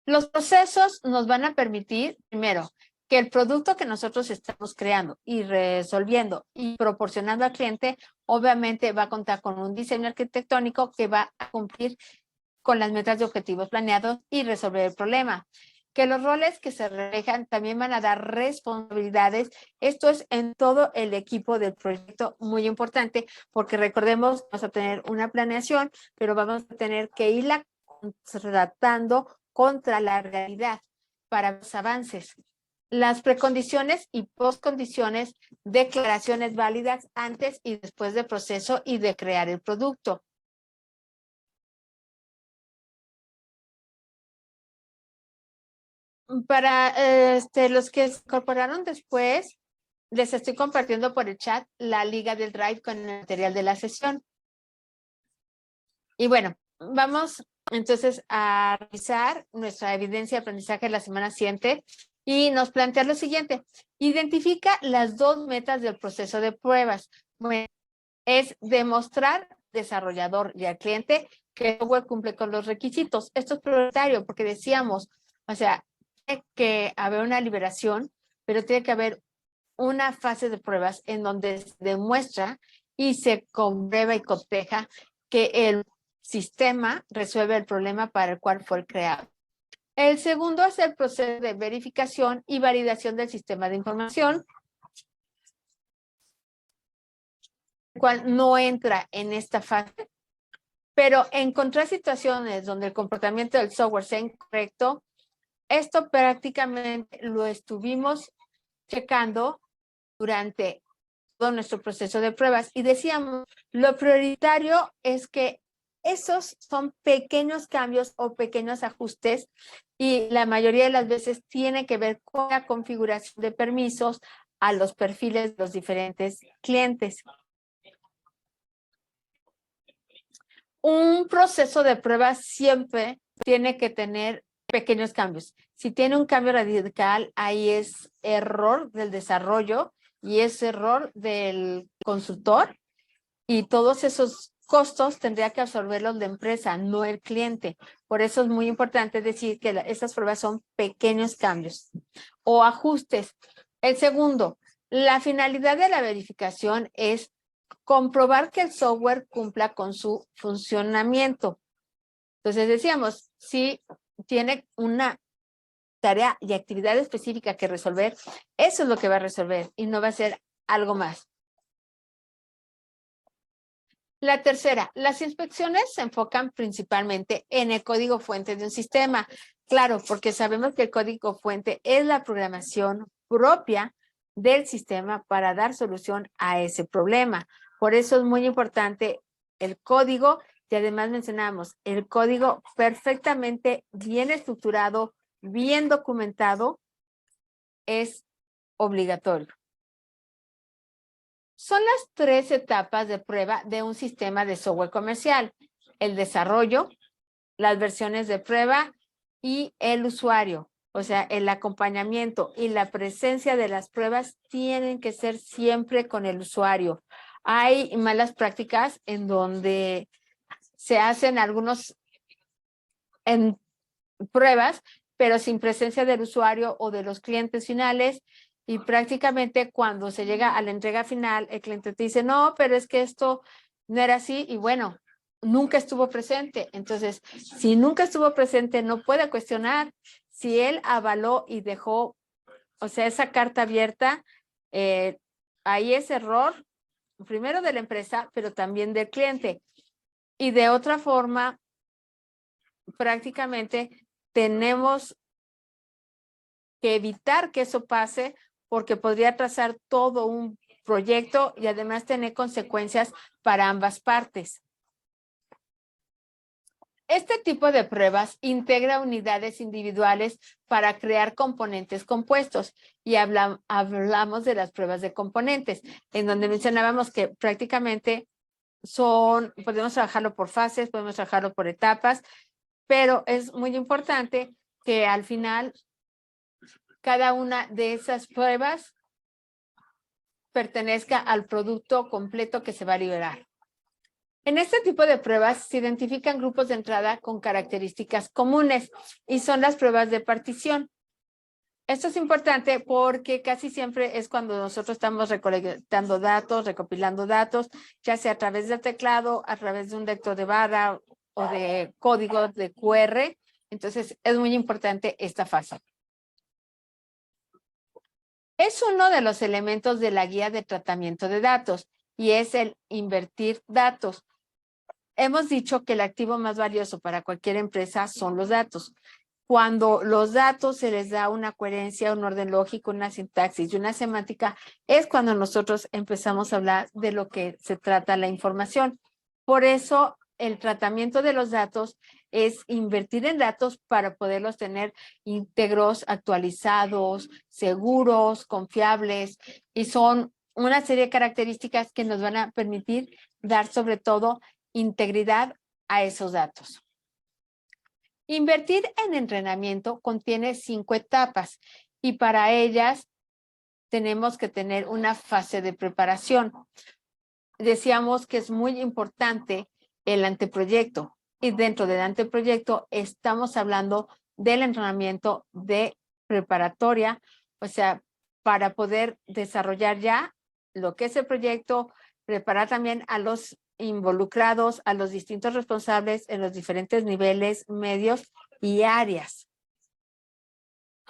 Los procesos nos van a permitir, primero, que el producto que nosotros estamos creando y resolviendo y proporcionando al cliente, obviamente va a contar con un diseño arquitectónico que va a cumplir con las metas de objetivos planeados y resolver el problema. Que los roles que se reflejan también van a dar responsabilidades. Esto es en todo el equipo del proyecto, muy importante, porque recordemos, vamos a tener una planeación, pero vamos a tener que irla tratando contra la realidad para los avances. Las precondiciones y postcondiciones, declaraciones válidas antes y después del proceso y de crear el producto. Para los que se incorporaron después, les estoy compartiendo por el chat la liga del Drive con el material de la sesión. Y bueno, vamos entonces a revisar nuestra evidencia de aprendizaje la semana siguiente y nos plantea lo siguiente. Identifica las dos metas del proceso de pruebas. Bueno, es demostrar al desarrollador y al cliente que el software cumple con los requisitos. Esto es prioritario porque decíamos, o sea, tiene que haber una liberación, pero tiene que haber una fase de pruebas en donde se demuestra y se comprueba y coteja que el sistema resuelve el problema para el cual fue creado. El segundo es el proceso de verificación y validación del sistema de información, el cual no entra en esta fase, pero encontrar situaciones donde el comportamiento del software sea incorrecto, esto prácticamente lo estuvimos checando durante todo nuestro proceso de pruebas y decíamos, lo prioritario es que esos son pequeños cambios o pequeños ajustes y la mayoría de las veces tiene que ver con la configuración de permisos a los perfiles de los diferentes clientes. Un proceso de prueba siempre tiene que tener pequeños cambios. Si tiene un cambio radical, ahí es error del desarrollo y es error del consultor y todos esos costos tendría que absorberlos la empresa, no el cliente. Por eso es muy importante decir que estas pruebas son pequeños cambios o ajustes. El segundo, la finalidad de la verificación es comprobar que el software cumpla con su funcionamiento. Entonces decíamos, si tiene una tarea y actividad específica que resolver, eso es lo que va a resolver y no va a ser algo más. La tercera, las inspecciones se enfocan principalmente en el código fuente de un sistema. Claro, porque sabemos que el código fuente es la programación propia del sistema para dar solución a ese problema. Por eso es muy importante el código y además mencionamos el código perfectamente bien estructurado, bien documentado, es obligatorio. Son las 3 etapas de prueba de un sistema de software comercial: el desarrollo, las versiones de prueba y el usuario. O sea, el acompañamiento y la presencia de las pruebas tienen que ser siempre con el usuario. Hay malas prácticas en donde se hacen algunos pruebas, pero sin presencia del usuario o de los clientes finales. Y prácticamente cuando se llega a la entrega final, el cliente te dice, no, pero es que esto no era así. Y bueno, nunca estuvo presente. Entonces, si nunca estuvo presente, no puede cuestionar. Si él avaló y dejó, o sea, esa carta abierta, ahí es error, primero de la empresa, pero también del cliente. Y de otra forma, prácticamente tenemos que evitar que eso pase porque podría atrasar todo un proyecto y además tener consecuencias para ambas partes. Este tipo de pruebas integra unidades individuales para crear componentes compuestos y hablamos de las pruebas de componentes, en donde mencionábamos que prácticamente podemos trabajarlo por fases, podemos trabajarlo por etapas, pero es muy importante que al final cada una de esas pruebas pertenezca al producto completo que se va a liberar. En este tipo de pruebas se identifican grupos de entrada con características comunes y son las pruebas de partición. Esto es importante porque casi siempre es cuando nosotros estamos recolectando datos, recopilando datos, ya sea a través del teclado, a través de un lector de barra o de código de QR. Entonces, es muy importante esta fase. Es uno de los elementos de la guía de tratamiento de datos y es el invertir datos. Hemos dicho que el activo más valioso para cualquier empresa son los datos. Cuando los datos se les da una coherencia, un orden lógico, una sintaxis y una semántica, es cuando nosotros empezamos a hablar de lo que se trata la información. Por eso, el tratamiento de los datos es invertir en datos para poderlos tener íntegros, actualizados, seguros, confiables, y son una serie de características que nos van a permitir dar sobre todo integridad a esos datos. Invertir en entrenamiento contiene 5 etapas y para ellas tenemos que tener una fase de preparación. Decíamos que es muy importante el anteproyecto y dentro del anteproyecto estamos hablando del entrenamiento de preparatoria, o sea, para poder desarrollar ya lo que es el proyecto, preparar también a los involucrados, a los distintos responsables en los diferentes niveles, medios y áreas.